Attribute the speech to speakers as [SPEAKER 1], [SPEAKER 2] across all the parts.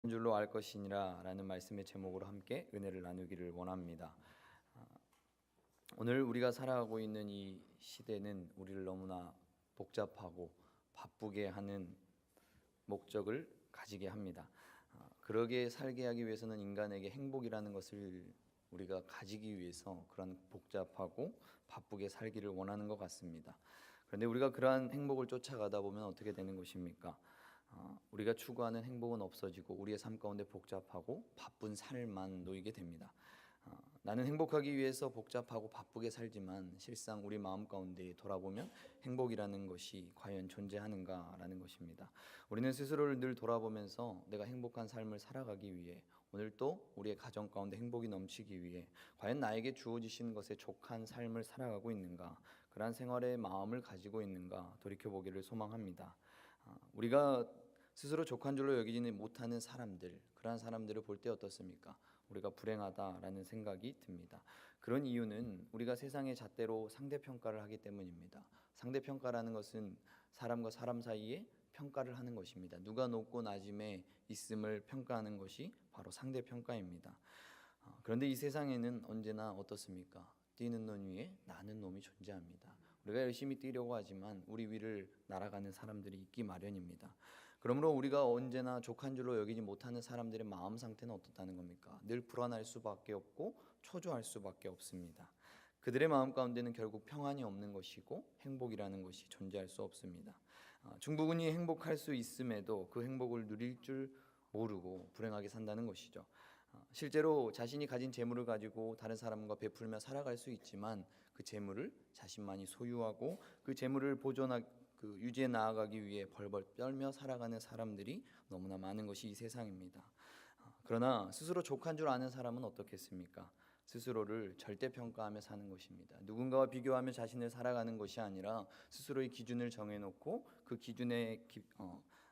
[SPEAKER 1] 줄로 알 것이니라 라는 말씀의 제목으로 함께 은혜를 나누기를 원합니다. 오늘 우리가 살아가고 있는 이 시대는 우리를 너무나 복잡하고 바쁘게 하는 목적을 가지게 합니다. 그러게 살게 하기 위해서는 인간에게 행복이라는 것을 우리가 가지기 위해서 그런 복잡하고 바쁘게 살기를 원하는 것 같습니다. 그런데 우리가 그러한 행복을 쫓아가다 보면 어떻게 되는 것입니까? 우리가 추구하는 행복은 없어지고 우리의 삶 가운데 복잡하고 바쁜 삶만 놓이게 됩니다. 나는 행복하기 위해서 복잡하고 바쁘게 살지만 실상 우리 마음 가운데 돌아보면 행복이라는 것이 과연 존재하는가라는 것입니다. 우리는 스스로를 늘 돌아보면서 내가 행복한 삶을 살아가기 위해, 오늘 또 우리의 가정 가운데 행복이 넘치기 위해 과연 나에게 주어지신 것에 족한 삶을 살아가고 있는가, 그러한 생활의 마음을 가지고 있는가 돌이켜보기를 소망합니다. 우리가 스스로 족한 줄로 여기지 못하는 사람들, 그러한 사람들을 볼 때 어떻습니까? 우리가 불행하다라는 생각이 듭니다. 그런 이유는 우리가 세상의 잣대로 상대평가를 하기 때문입니다. 상대평가라는 것은 사람과 사람 사이에 평가를 하는 것입니다. 누가 높고 낮음에 있음을 평가하는 것이 바로 상대평가입니다. 그런데 이 세상에는 언제나 어떻습니까? 뛰는 놈 위에 나는 놈이 존재합니다. 우리가 열심히 뛰려고 하지만 우리 위를 날아가는 사람들이 있기 마련입니다. 그러므로 우리가 언제나 족한 줄로 여기지 못하는 사람들의 마음 상태는 어떻다는 겁니까? 늘 불안할 수밖에 없고 초조할 수밖에 없습니다. 그들의 마음 가운데는 결국 평안이 없는 것이고 행복이라는 것이 존재할 수 없습니다. 충분히 행복할 수 있음에도 그 행복을 누릴 줄 모르고 불행하게 산다는 것이죠. 실제로 자신이 가진 재물을 가지고 다른 사람과 베풀며 살아갈 수 있지만 그 재물을 자신만이 소유하고 그 재물을 유지해 나아가기 위해 벌벌 떨며 살아가는 사람들이 너무나 많은 것이 이 세상입니다. 그러나 스스로 족한 줄 아는 사람은 어떻겠습니까? 스스로를 절대평가하며 사는 것입니다. 누군가와 비교하며 자신을 살아가는 것이 아니라 스스로의 기준을 정해놓고 그 기준에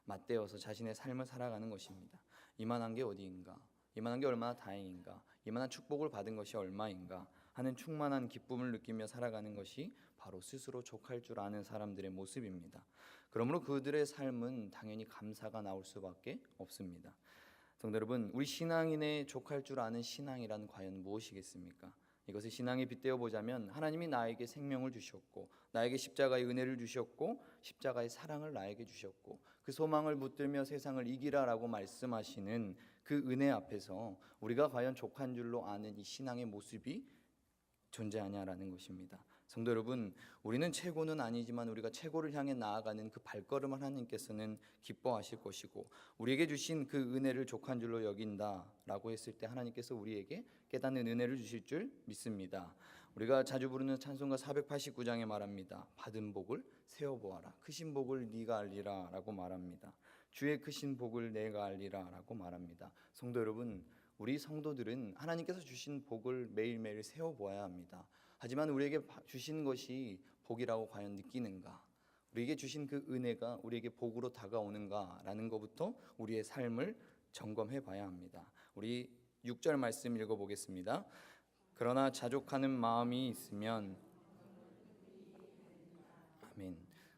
[SPEAKER 1] 맞대어서 자신의 삶을 살아가는 것입니다. 이만한 게 어디인가? 이만한 게 얼마나 다행인가? 이만한 축복을 받은 것이 얼마인가? 하는 충만한 기쁨을 느끼며 살아가는 것이 바로 스스로 족할 줄 아는 사람들의 모습입니다. 그러므로 그들의 삶은 당연히 감사가 나올 수밖에 없습니다. 성도 여러분, 우리 신앙인의 족할 줄 아는 신앙이란 과연 무엇이겠습니까? 이것을 신앙에 빗대어 보자면 하나님이 나에게 생명을 주셨고 나에게 십자가의 은혜를 주셨고 십자가의 사랑을 나에게 주셨고 그 소망을 붙들며 세상을 이기라라고 말씀하시는 그 은혜 앞에서 우리가 과연 족한 줄로 아는 이 신앙의 모습이 존재하냐라는 것입니다. 성도 여러분, 우리는 최고는 아니지만 우리가 최고를 향해 나아가는 그 발걸음을 하나님께서는 기뻐하실 것이고 우리에게 주신 그 은혜를 족한 줄로 여긴다라고 했을 때 하나님께서 우리에게 깨닫는 은혜를 주실 줄 믿습니다. 우리가 자주 부르는 찬송가 489장에 말합니다. 받은 복을 세어보아라. 크신 복을 네가 알리라 라고 말합니다. 주의 크신 복을 내가 알리라 라고 말합니다. 성도 여러분, 우리 성도들은 하나님께서 주신 복을 매일매일 세어보아야 합니다. 하지만 우리에게 주신 것이 복이라고 과연 느끼는가? 우리에게 주신 그 은혜가 우리에게 복으로 다가오는가라는 것부터 우리의 삶을 점검해 봐야 합니다. 우리 6절 말씀 읽어보겠습니다. 그러나 자족하는 마음이 있으면, 아멘.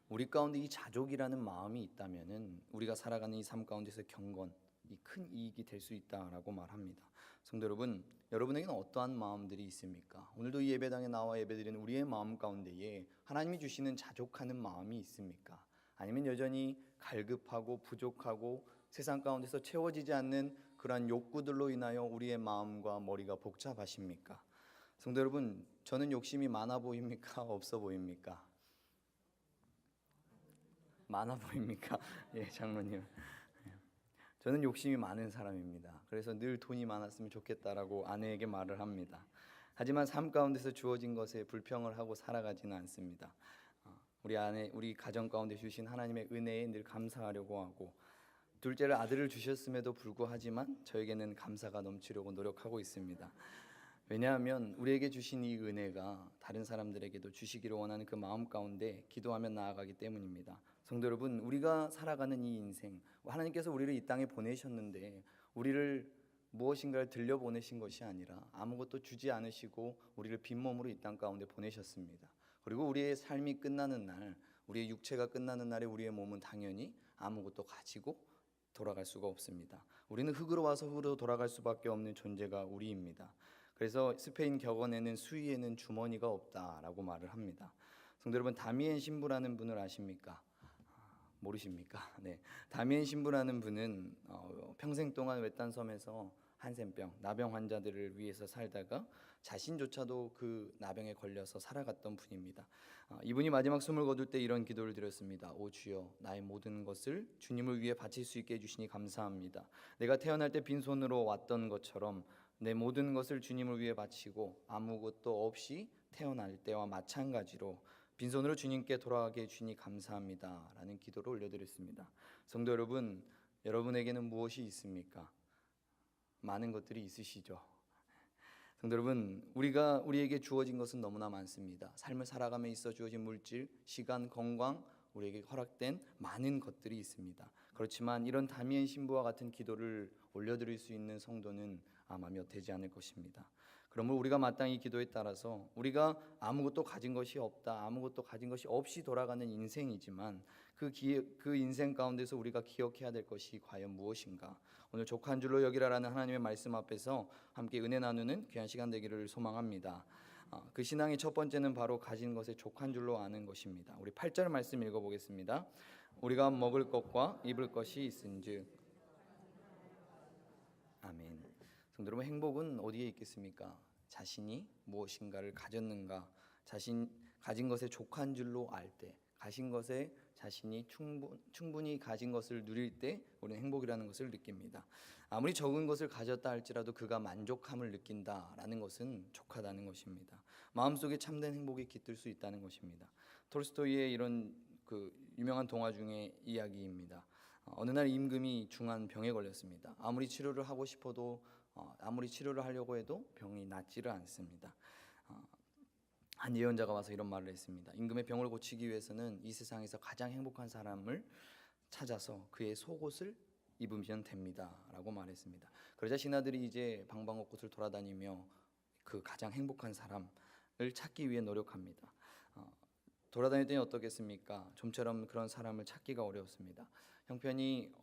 [SPEAKER 1] 우리 가운데 이 자족이라는 마음이 있다면은 우리가 살아가는 이 삶 가운데서 경건, 이 큰 이익이 될 수 있다라고 말합니다. 성도 여러분, 여러분에게는 어떠한 마음들이 있습니까? 오늘도 이 예배당에 나와 예배드리는 우리의 마음 가운데에 하나님이 주시는 자족하는 마음이 있습니까? 아니면 여전히 갈급하고 부족하고 세상 가운데서 채워지지 않는 그러한 욕구들로 인하여 우리의 마음과 머리가 복잡하십니까? 성도 여러분, 저는 욕심이 많아 보입니까? 없어 보입니까? 많아 보입니까? 예, 장로님. 저는 욕심이 많은 사람입니다. 그래서 늘 돈이 많았으면 좋겠다라고 아내에게 말을 합니다. 하지만 삶 가운데서 주어진 것에 불평을 하고 살아가지는 않습니다. 우리 가정 가운데 주신 하나님의 은혜에 늘 감사하려고 하고, 둘째를 아들을 주셨음에도 불구하지만 저에게는 감사가 넘치려고 노력하고 있습니다. 왜냐하면 우리에게 주신 이 은혜가 다른 사람들에게도 주시기를 원하는 그 마음 가운데 기도하며 나아가기 때문입니다. 성도 여러분, 우리가 살아가는 이 인생, 하나님께서 우리를 이 땅에 보내셨는데 우리를 무엇인가를 들려보내신 것이 아니라 아무것도 주지 않으시고 우리를 빈몸으로 이 땅 가운데 보내셨습니다. 그리고 우리의 삶이 끝나는 날, 우리의 육체가 끝나는 날에 우리의 몸은 당연히 아무것도 가지고 돌아갈 수가 없습니다. 우리는 흙으로 와서 흙으로 돌아갈 수밖에 없는 존재가 우리입니다. 그래서 스페인 격언에는 수위에는 주머니가 없다라고 말을 합니다. 성도 여러분, 다미엔 신부라는 분을 아십니까? 모르십니까? 네, 다미엔 신부라는 분은 평생 동안 외딴 섬에서 한센병, 나병 환자들을 위해서 살다가 자신조차도 그 나병에 걸려서 살아갔던 분입니다. 이분이 마지막 숨을 거둘 때 이런 기도를 드렸습니다. 오 주여, 나의 모든 것을 주님을 위해 바칠 수 있게 해주시니 감사합니다. 내가 태어날 때 빈손으로 왔던 것처럼 내 모든 것을 주님을 위해 바치고 아무것도 없이 태어날 때와 마찬가지로 빈손으로 주님께 돌아가게 해주니 감사합니다 라는 기도를 올려드렸습니다. 성도 여러분, 여러분에게는 무엇이 있습니까? 많은 것들이 있으시죠. 성도 여러분, 우리에게 주어진 것은 너무나 많습니다. 삶을 살아감에 있어 주어진 물질, 시간, 건강, 우리에게 허락된 많은 것들이 있습니다. 그렇지만 이런 다미엔 신부와 같은 기도를 올려드릴 수 있는 성도는 아마 몇 되지 않을 것입니다. 그러므로 우리가 마땅히 기도에 따라서 우리가 아무것도 가진 것이 없다, 아무것도 가진 것이 없이 돌아가는 인생이지만 그 인생 가운데서 우리가 기억해야 될 것이 과연 무엇인가? 오늘 족한 줄로 여기라라는 하나님의 말씀 앞에서 함께 은혜 나누는 귀한 시간 되기를 소망합니다. 그 신앙의 첫 번째는 바로 가진 것에 족한 줄로 아는 것입니다. 우리 8절 말씀 읽어보겠습니다. 우리가 먹을 것과 입을 것이 있은즉. 아멘. 성도 여러분, 행복은 어디에 있겠습니까? 자신이 무엇인가를 가졌는가, 가진 것에 족한 줄로 알 때, 가진 것에 자신이 충분히 가진 것을 누릴 때 우리는 행복이라는 것을 느낍니다. 아무리 적은 것을 가졌다 할지라도 그가 만족함을 느낀다라는 것은 족하다는 것입니다. 마음속에 참된 행복이 깃들 수 있다는 것입니다. 톨스토이의 이런 유명한 동화 중에 이야기입니다. 어느 날 임금이 중한 병에 걸렸습니다. 아무리 치료를 하고 싶어도 아무리 치료를 하려고 해도 병이 낫지를 않습니다. 한 예언자가 와서 이런 말을 했습니다. 임금의 병을 고치기 위해서는 이 세상에서 가장 행복한 사람을 찾아서 그의 속옷을 입으면 됩니다 라고 말했습니다. 그러자 신하들이 이제 방방곡곡을 돌아다니며 그 가장 행복한 사람을 찾기 위해 노력합니다. 돌아다닐 때는 어떻겠습니까? 좀처럼 그런 사람을 찾기가 어려웠습니다. 형편이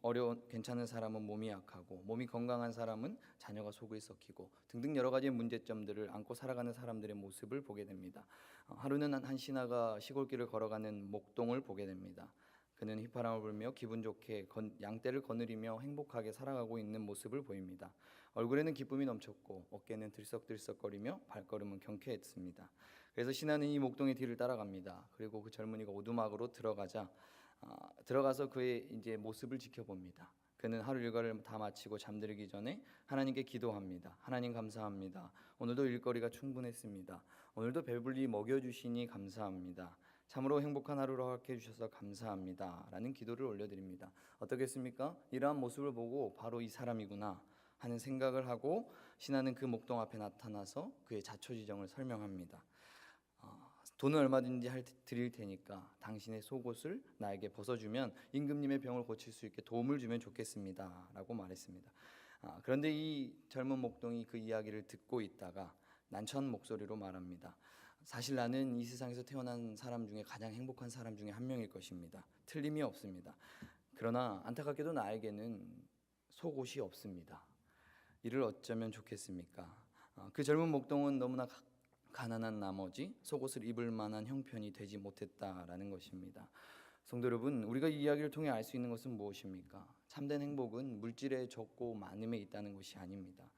[SPEAKER 1] 괜찮은 사람은 몸이 약하고, 몸이 건강한 사람은 자녀가 속을 썩히고 등등 여러 가지 문제점들을 안고 살아가는 사람들의 모습을 보게 됩니다. 하루는 한 신하가 시골길을 걸어가는 목동을 보게 됩니다. 그는 휘파람을 불며 기분 좋게 양떼를 거느리며 행복하게 살아가고 있는 모습을 보입니다. 얼굴에는 기쁨이 넘쳤고 어깨는 들썩들썩거리며 발걸음은 경쾌했습니다. 그래서 신하는 이 목동의 뒤를 따라갑니다. 그리고 그 젊은이가 오두막으로 들어가서 그의 이제 모습을 지켜봅니다. 그는 하루 일과를 다 마치고 잠들기 전에 하나님께 기도합니다. 하나님 감사합니다. 오늘도 일거리가 충분했습니다. 오늘도 배불리 먹여주시니 감사합니다. 참으로 행복한 하루로 허락해 주셔서 감사합니다 라는 기도를 올려드립니다. 어떻겠습니까? 이러한 모습을 보고 바로 이 사람이구나 하는 생각을 하고 신하는 그 목동 앞에 나타나서 그의 자초지정을 설명합니다. 돈은 얼마든지 드릴 테니까 당신의 속옷을 나에게 벗어주면 임금님의 병을 고칠 수 있게 도움을 주면 좋겠습니다 라고 말했습니다. 그런데 이 젊은 목동이 그 이야기를 듣고 있다가 난처한 목소리로 말합니다. 사실 나는 이 세상에서 태어난 사람 중에 가장 행복한 사람 중에 한 명일 것입니다. 틀림이 없습니다. 그러나 안타깝게도 나에게는 속옷이 없습니다. 이를 어쩌면 좋겠습니까? 그 젊은 목동은 너무나 가난한 나머지 속옷을 입을 만한 형편이 되지 못했다라는 것입니다. 성도 여러분, 우리가 이 이야기를 통해 알 수 있는 것은 무엇입니까? 참된 행복은 물질에 적고 많음에 있다는 것이 아닙니다.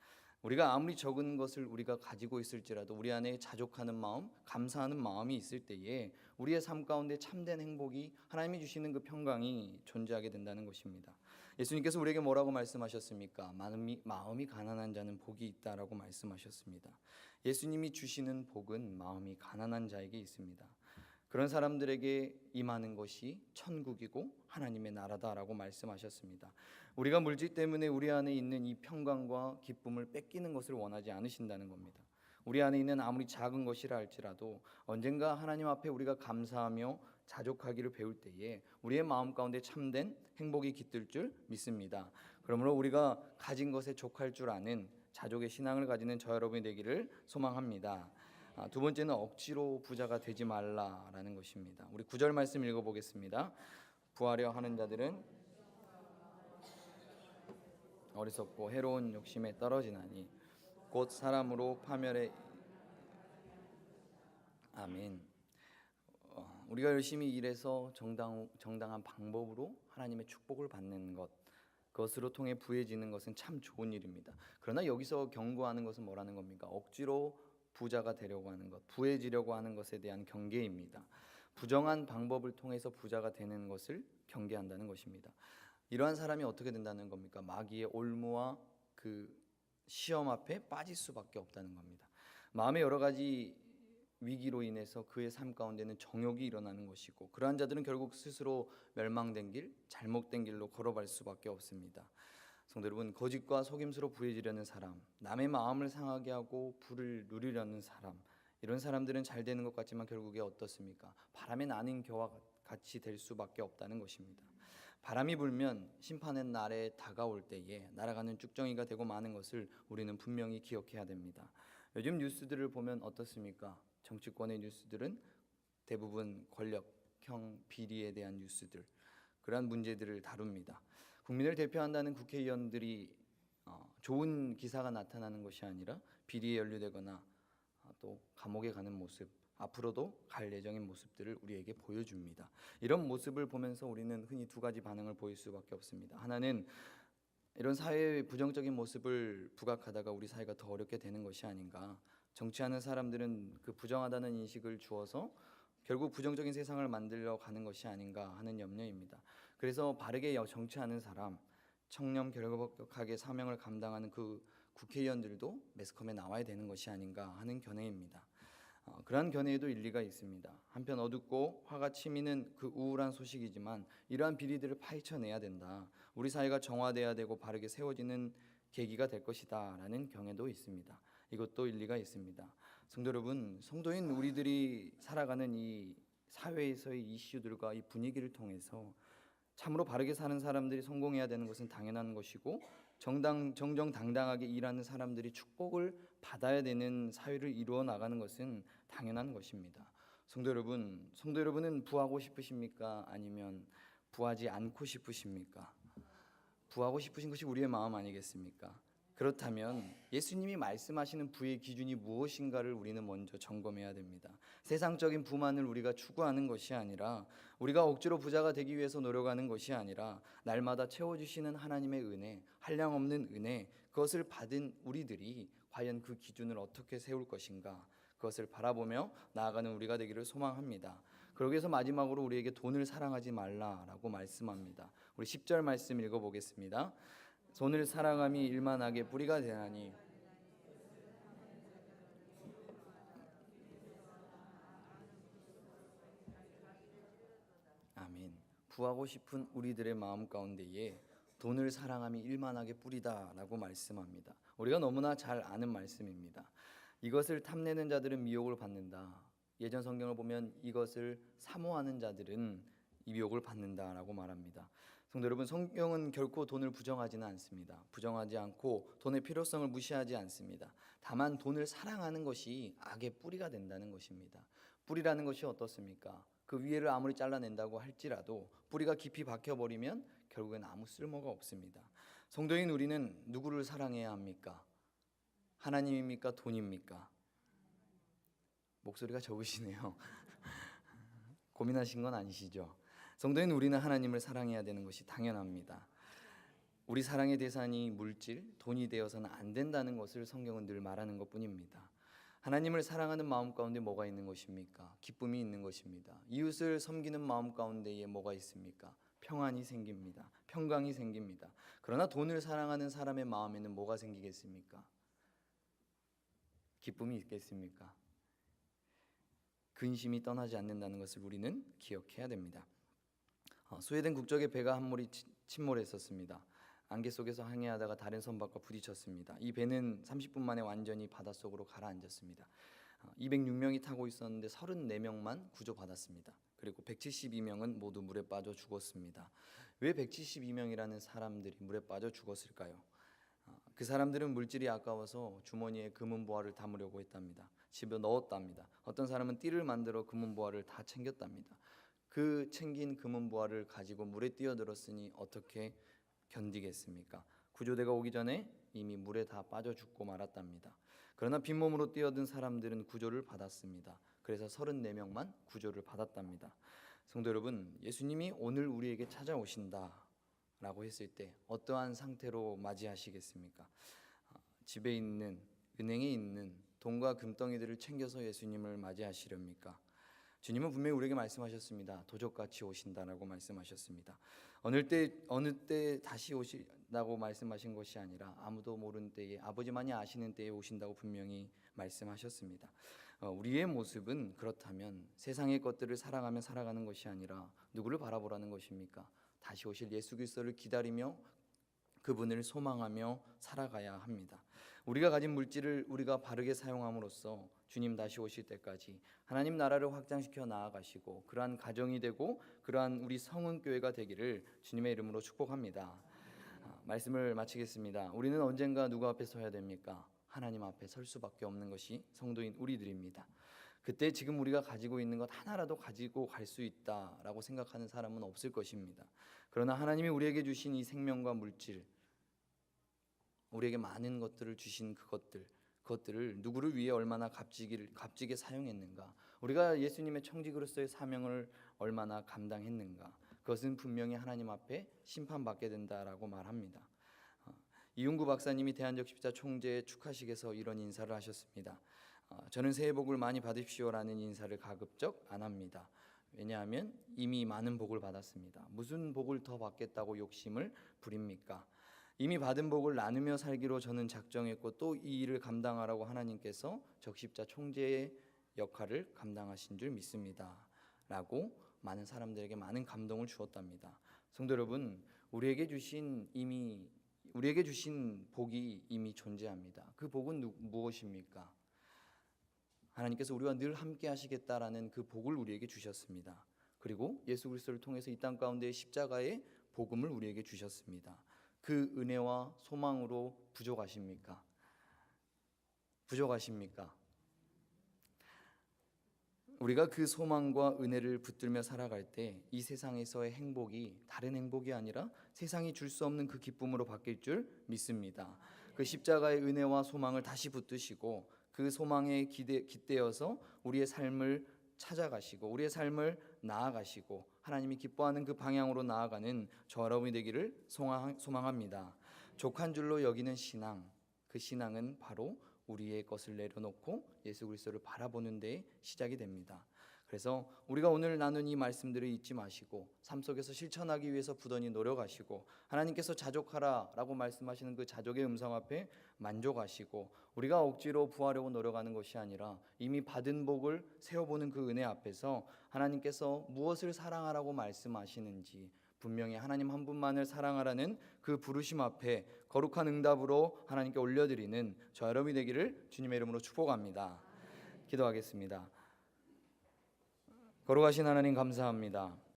[SPEAKER 1] 우리가 아무리 적은 것을 우리가 가지고 있을지라도 우리 안에 자족하는 마음, 감사하는 마음이 있을 때에 우리의 삶 가운데 참된 행복이, 하나님이 주시는 그 평강이 존재하게 된다는 것입니다. 예수님께서 우리에게 뭐라고 말씀하셨습니까? 마음이 가난한 자는 복이 있다라고 말씀하셨습니다. 예수님이 주시는 복은 마음이 가난한 자에게 있습니다. 그런 사람들에게 임하는 것이 천국이고 하나님의 나라다라고 말씀하셨습니다. 우리가 물질 때문에 우리 안에 있는 이 평강과 기쁨을 뺏기는 것을 원하지 않으신다는 겁니다. 우리 안에 있는 아무리 작은 것이라 할지라도 언젠가 하나님 앞에 우리가 감사하며 자족하기를 배울 때에 우리의 마음 가운데 참된 행복이 깃들 줄 믿습니다. 그러므로 우리가 가진 것에 족할 줄 아는 자족의 신앙을 가지는 저 여러분이 되기를 소망합니다. 두 번째는 억지로 부자가 되지 말라라는 것입니다. 우리 9절 말씀 읽어보겠습니다. 부하려 하는 자들은 어리석고 해로운 욕심에 떨어지나니 곧 사람으로 파멸에. 아멘. 우리가 열심히 일해서 정당한 방법으로 하나님의 축복을 받는 것, 그것으로 통해 부해지는 것은 참 좋은 일입니다. 그러나 여기서 경고하는 것은 뭐라는 겁니까? 억지로 부자가 되려고 하는 것, 부해지려고 하는 것에 대한 경계입니다. 부정한 방법을 통해서 부자가 되는 것을 경계한다는 것입니다. 이러한 사람이 어떻게 된다는 겁니까? 마귀의 올무와 그 시험 앞에 빠질 수밖에 없다는 겁니다. 마음의 여러 가지 위기로 인해서 그의 삶 가운데는 정욕이 일어나는 것이고, 그러한 자들은 결국 스스로 멸망된 길, 잘못된 길로 걸어갈 수밖에 없습니다. 성도 여러분, 거짓과 속임수로 부해지려는 사람, 남의 마음을 상하게 하고 부를 누리려는 사람, 이런 사람들은 잘 되는 것 같지만 결국에 어떻습니까? 바람에 나는 겨와 같이 될 수밖에 없다는 것입니다. 바람이 불면 심판의 날에 다가올 때에 날아가는 쭉정이가 되고 마는 것을 우리는 분명히 기억해야 됩니다. 요즘 뉴스들을 보면 어떻습니까? 정치권의 뉴스들은 대부분 권력형 비리에 대한 뉴스들, 그러한 문제들을 다룹니다. 국민을 대표한다는 국회의원들이 좋은 기사가 나타나는 것이 아니라 비리에 연루되거나 또 감옥에 가는 모습, 앞으로도 갈 예정인 모습들을 우리에게 보여줍니다. 이런 모습을 보면서 우리는 흔히 두 가지 반응을 보일 수밖에 없습니다. 하나는 이런 사회의 부정적인 모습을 부각하다가 우리 사회가 더 어렵게 되는 것이 아닌가, 정치하는 사람들은 그 부정하다는 인식을 주어서 결국 부정적인 세상을 만들려 가는 것이 아닌가 하는 염려입니다. 그래서 바르게 정치하는 사람, 청렴 결격하게 사명을 감당하는 그 국회의원들도 매스컴에 나와야 되는 것이 아닌가 하는 견해입니다. 그러한 견해에도 일리가 있습니다. 한편 어둡고 화가 치미는 그 우울한 소식이지만 이러한 비리들을 파헤쳐내야 된다, 우리 사회가 정화돼야 되고 바르게 세워지는 계기가 될 것이다 라는 견해도 있습니다. 이것도 일리가 있습니다. 성도 여러분, 성도인 우리들이 살아가는 이 사회에서의 이슈들과 이 분위기를 통해서 참으로 바르게 사는 사람들이 성공해야 되는 것은 당연한 것이고, 정정당당하게 일하는 사람들이 축복을 받아야 되는 사회를 이루어 나가는 것은 당연한 것입니다. 성도 여러분은 부하고 싶으십니까? 아니면 부하지 않고 싶으십니까? 부하고 싶으신 것이 우리의 마음 아니겠습니까? 그렇다면 예수님이 말씀하시는 부의 기준이 무엇인가를 우리는 먼저 점검해야 됩니다. 세상적인 부만을 우리가 추구하는 것이 아니라, 우리가 억지로 부자가 되기 위해서 노력하는 것이 아니라, 날마다 채워주시는 하나님의 은혜, 한량없는 은혜, 그것을 받은 우리들이 과연 그 기준을 어떻게 세울 것인가, 그것을 바라보며 나아가는 우리가 되기를 소망합니다. 그러기 위해서 마지막으로 우리에게 돈을 사랑하지 말라라고 말씀합니다. 우리 10절 말씀 읽어보겠습니다. 돈을 사랑함이 일만하게 뿌리가 되나니. 아멘. 부하고 싶은 우리들의 마음 가운데에 돈을 사랑함이 일만하게 뿌리다라고 말씀합니다. 우리가 너무나 잘 아는 말씀입니다. 이것을 탐내는 자들은 미혹을 받는다. 예전 성경을 보면 이것을 사모하는 자들은 이 미혹을 받는다라고 말합니다. 성도 여러분, 성경은 결코 돈을 부정하지는 않습니다. 부정하지 않고 돈의 필요성을 무시하지 않습니다. 다만 돈을 사랑하는 것이 악의 뿌리가 된다는 것입니다. 뿌리라는 것이 어떻습니까? 그 위에를 아무리 잘라낸다고 할지라도 뿌리가 깊이 박혀버리면 결국엔 아무 쓸모가 없습니다. 성도인 우리는 누구를 사랑해야 합니까? 하나님입니까? 돈입니까? 목소리가 적으시네요. 고민하신 건 아니시죠? 성도인 우리는 하나님을 사랑해야 되는 것이 당연합니다. 우리 사랑의 대상이 물질, 돈이 되어서는 안 된다는 것을 성경은 늘 말하는 것뿐입니다. 하나님을 사랑하는 마음 가운데 뭐가 있는 것입니까? 기쁨이 있는 것입니다. 이웃을 섬기는 마음 가운데에 뭐가 있습니까? 평안이 생깁니다. 평강이 생깁니다. 그러나 돈을 사랑하는 사람의 마음에는 뭐가 생기겠습니까? 기쁨이 있겠습니까? 근심이 떠나지 않는다는 것을 우리는 기억해야 됩니다. 스웨덴 국적의 배가 한 몰이 침몰했었습니다. 안개 속에서 항해하다가 다른 선박과 부딪혔습니다. 이 배는 30분 만에 완전히 바닷속으로 가라앉았습니다. 206명이 타고 있었는데 34명만 구조받았습니다. 그리고 172명은 모두 물에 빠져 죽었습니다. 왜 172명이라는 사람들이 물에 빠져 죽었을까요? 그 사람들은 물질이 아까워서 주머니에 금은보화를 담으려고 했답니다. 집에 넣었답니다. 어떤 사람은 띠를 만들어 금은보화를 다 챙겼답니다. 그 챙긴 금은보화를 가지고 물에 뛰어들었으니 어떻게 견디겠습니까? 구조대가 오기 전에 이미 물에 다 빠져 죽고 말았답니다. 그러나 빈몸으로 뛰어든 사람들은 구조를 받았습니다. 그래서 34명만 구조를 받았답니다. 성도 여러분, 예수님이 오늘 우리에게 찾아오신다라고 했을 때 어떠한 상태로 맞이하시겠습니까? 집에 있는, 은행에 있는 돈과 금덩이들을 챙겨서 예수님을 맞이하시렵니까? 주님은 분명히 우리에게 말씀하셨습니다. 도적같이 오신다라고 말씀하셨습니다. 어느 때 다시 오신다고 말씀하신 것이 아니라 아무도 모르는 때에, 아버지만이 아시는 때에 오신다고 분명히 말씀하셨습니다. 우리의 모습은 그렇다면 세상의 것들을 사랑하며 살아가는 것이 아니라 누구를 바라보라는 것입니까? 다시 오실 예수 그리스도를 기다리며 그분을 소망하며 살아가야 합니다. 우리가 가진 물질을 우리가 바르게 사용함으로써 주님 다시 오실 때까지 하나님 나라를 확장시켜 나아가시고 그러한 가정이 되고 그러한 우리 성은교회가 되기를 주님의 이름으로 축복합니다. 말씀을 마치겠습니다. 우리는 언젠가 누구 앞에 서야 됩니까? 하나님 앞에 설 수밖에 없는 것이 성도인 우리들입니다. 그때 지금 우리가 가지고 있는 것 하나라도 가지고 갈 수 있다라고 생각하는 사람은 없을 것입니다. 그러나 하나님이 우리에게 주신 이 생명과 물질, 우리에게 많은 것들을 주신 그것들을 누구를 위해 얼마나 값지게 사용했는가, 우리가 예수님의 청직으로서의 사명을 얼마나 감당했는가, 그것은 분명히 하나님 앞에 심판받게 된다라고 말합니다. 이윤구 박사님이 대한적 십자 총재 축하식에서 이런 인사를 하셨습니다. 저는 새해 복을 많이 받으십시오라는 인사를 가급적 안 합니다. 왜냐하면 이미 많은 복을 받았습니다. 무슨 복을 더 받겠다고 욕심을 부립니까? 이미 받은 복을 나누며 살기로 저는 작정했고 또 이 일을 감당하라고 하나님께서 적십자 총재의 역할을 감당하신 줄 믿습니다 라고 많은 사람들에게 많은 감동을 주었답니다. 성도 여러분, 우리에게 주신 복이 이미 존재합니다. 그 복은 무엇입니까? 하나님께서 우리와 늘 함께 하시겠다라는 그 복을 우리에게 주셨습니다. 그리고 예수 그리스도를 통해서 이 땅 가운데 십자가의 복음을 우리에게 주셨습니다. 그 은혜와 소망으로 부족하십니까? 우리가 그 소망과 은혜를 붙들며 살아갈 때 이 세상에서의 행복이 다른 행복이 아니라 세상이 줄 수 없는 그 기쁨으로 바뀔 줄 믿습니다. 그 십자가의 은혜와 소망을 다시 붙드시고 그 소망에 깃대어서 우리의 삶을 찾아가시고 우리의 삶을 나아가시고 하나님이 기뻐하는 그 방향으로 나아가는 저 여러분이 되기를 소망합니다. 족한 줄로 여기는 신앙, 그 신앙은 바로 우리의 것을 내려놓고 예수 그리스도를 바라보는 데 시작이 됩니다. 그래서 우리가 오늘 나눈 이 말씀들을 잊지 마시고 삶 속에서 실천하기 위해서 부단히 노력하시고 하나님께서 자족하라라고 말씀하시는 그 자족의 음성 앞에 만족하시고 우리가 억지로 부하려고 노력하는 것이 아니라 이미 받은 복을 세워보는 그 은혜 앞에서 하나님께서 무엇을 사랑하라고 말씀하시는지 분명히 하나님 한 분만을 사랑하라는 그 부르심 앞에 거룩한 응답으로 하나님께 올려드리는 저 여러분이 되기를 주님의 이름으로 축복합니다. 기도하겠습니다. 거룩하신 하나님 감사합니다.